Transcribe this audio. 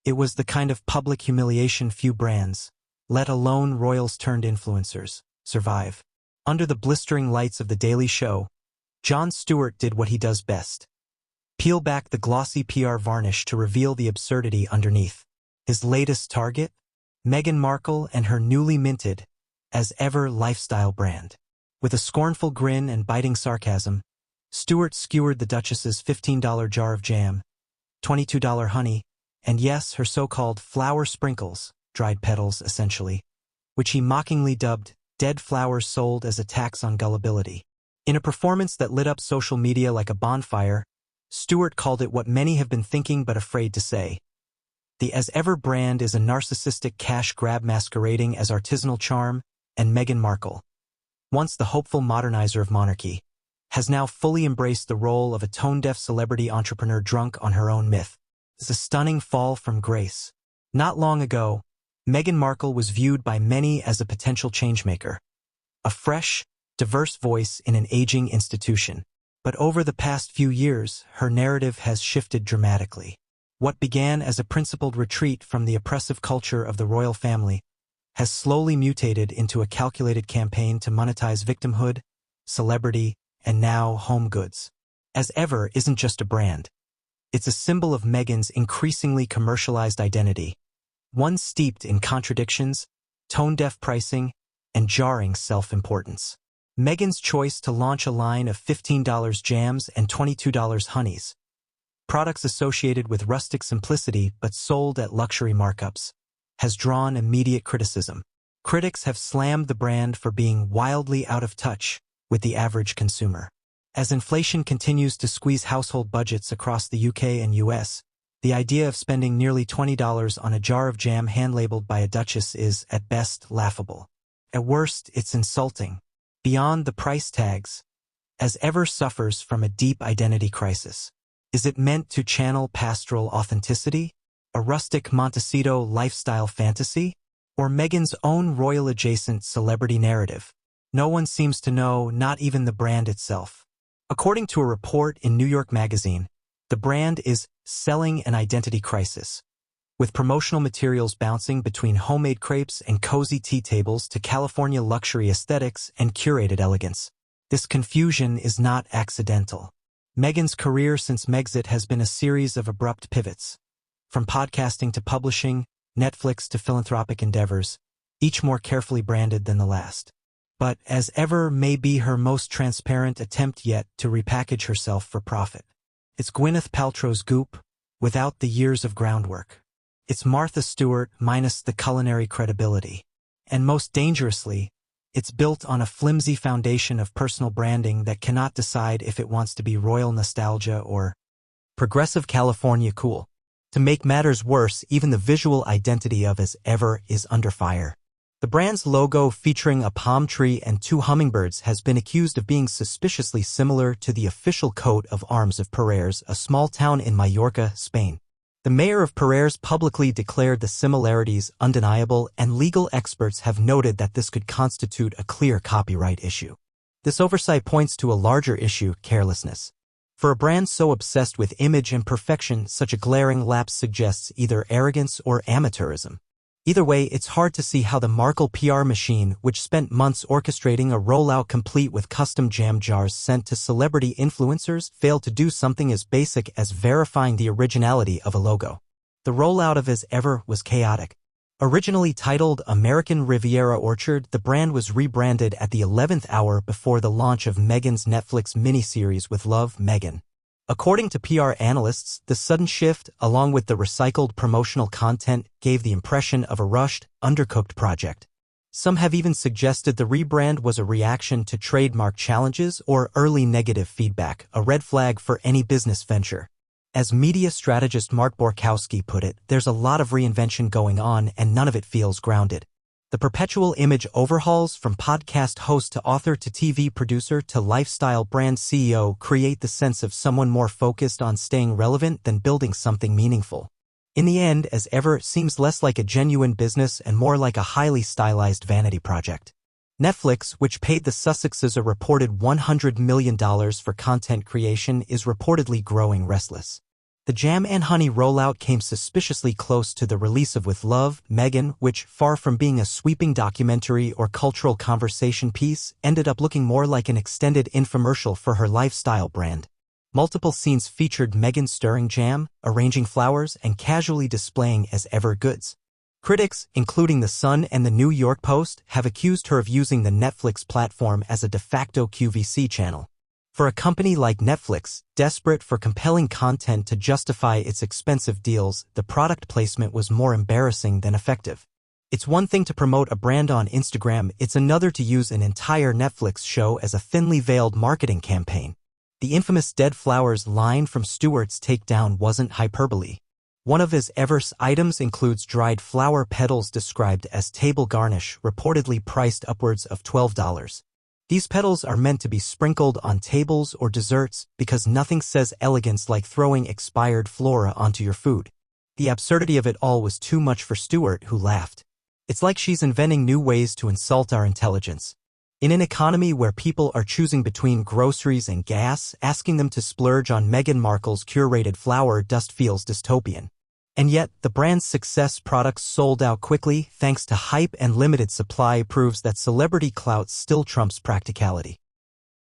It was the kind of public humiliation few brands, let alone royals-turned-influencers, survive. Under the blistering lights of The Daily Show, Jon Stewart did what he does best. Peel back the glossy PR varnish to reveal the absurdity underneath. His latest target? Meghan Markle and her newly minted, as ever, lifestyle brand. With a scornful grin and biting sarcasm, Stewart skewered the Duchess's $15 jar of jam, $22 honey, and yes, her so-called flower sprinkles, dried petals essentially, which he mockingly dubbed dead flowers sold as a tax on gullibility. In a performance that lit up social media like a bonfire, Stewart called it what many have been thinking but afraid to say. The As Ever brand is a narcissistic cash grab masquerading as artisanal charm, and Meghan Markle, once the hopeful modernizer of monarchy, has now fully embraced the role of a tone-deaf celebrity entrepreneur drunk on her own myth. It's a stunning fall from grace. Not long ago, Meghan Markle was viewed by many as a potential changemaker, a fresh, diverse voice in an aging institution. But over the past few years, her narrative has shifted dramatically. What began as a principled retreat from the oppressive culture of the royal family has slowly mutated into a calculated campaign to monetize victimhood, celebrity, and now home goods. As Ever isn't just a brand. It's a symbol of Meghan's increasingly commercialized identity, one steeped in contradictions, tone-deaf pricing, and jarring self-importance. Meghan's choice to launch a line of $15 jams and $22 honeys, products associated with rustic simplicity but sold at luxury markups, has drawn immediate criticism. Critics have slammed the brand for being wildly out of touch with the average consumer. As inflation continues to squeeze household budgets across the UK and US, the idea of spending nearly $20 on a jar of jam hand-labeled by a duchess is, at best, laughable. At worst, it's insulting. Beyond the price tags, As Ever suffers from a deep identity crisis. Is it meant to channel pastoral authenticity? A rustic Montecito lifestyle fantasy? Or Meghan's own royal-adjacent celebrity narrative? No one seems to know, not even the brand itself. According to a report in New York Magazine, the brand is selling an identity crisis, with promotional materials bouncing between homemade crepes and cozy tea tables to California luxury aesthetics and curated elegance. This confusion is not accidental. Meghan's career since Megxit has been a series of abrupt pivots. From podcasting to publishing, Netflix to philanthropic endeavors, each more carefully branded than the last. But As Ever may be her most transparent attempt yet to repackage herself for profit. It's Gwyneth Paltrow's Goop, without the years of groundwork. It's Martha Stewart minus the culinary credibility. And most dangerously, it's built on a flimsy foundation of personal branding that cannot decide if it wants to be royal nostalgia or progressive California cool. To make matters worse, even the visual identity of As Ever is under fire. The brand's logo, featuring a palm tree and two hummingbirds, has been accused of being suspiciously similar to the official coat of arms of Pereres, a small town in Mallorca, Spain. The mayor of Pereres publicly declared the similarities undeniable, and legal experts have noted that this could constitute a clear copyright issue. This oversight points to a larger issue: carelessness. For a brand so obsessed with image and perfection, such a glaring lapse suggests either arrogance or amateurism. Either way, it's hard to see how the Markle PR machine, which spent months orchestrating a rollout complete with custom jam jars sent to celebrity influencers, failed to do something as basic as verifying the originality of a logo. The rollout of As Ever was chaotic. Originally titled American Riviera Orchard, the brand was rebranded at the 11th hour before the launch of Meghan's Netflix miniseries With Love, Meghan. According to PR analysts, the sudden shift, along with the recycled promotional content, gave the impression of a rushed, undercooked project. Some have even suggested the rebrand was a reaction to trademark challenges or early negative feedback, a red flag for any business venture. As media strategist Mark Borkowski put it, there's a lot of reinvention going on and none of it feels grounded. The perpetual image overhauls, from podcast host to author to TV producer to lifestyle brand CEO, create the sense of someone more focused on staying relevant than building something meaningful. In the end, As Ever seems less like a genuine business and more like a highly stylized vanity project. Netflix, which paid the Sussexes a reported $100 million for content creation, is reportedly growing restless. The jam and honey rollout came suspiciously close to the release of With Love, Meghan, which, far from being a sweeping documentary or cultural conversation piece, ended up looking more like an extended infomercial for her lifestyle brand. Multiple scenes featured Meghan stirring jam, arranging flowers, and casually displaying as ever goods. Critics, including The Sun and the New York Post, have accused her of using the Netflix platform as a de facto QVC channel. For a company like Netflix, desperate for compelling content to justify its expensive deals, the product placement was more embarrassing than effective. It's one thing to promote a brand on Instagram, it's another to use an entire Netflix show as a thinly veiled marketing campaign. The infamous Dead Flowers line from Stewart's takedown wasn't hyperbole. One of his Ever's items includes dried flower petals described as table garnish, reportedly priced upwards of $12. These petals are meant to be sprinkled on tables or desserts because nothing says elegance like throwing expired flora onto your food. The absurdity of it all was too much for Stewart, who laughed. It's like she's inventing new ways to insult our intelligence. In an economy where people are choosing between groceries and gas, asking them to splurge on Meghan Markle's curated flower dust feels dystopian. And yet, the brand's success products sold out quickly thanks to hype and limited supply proves that celebrity clout still trumps practicality.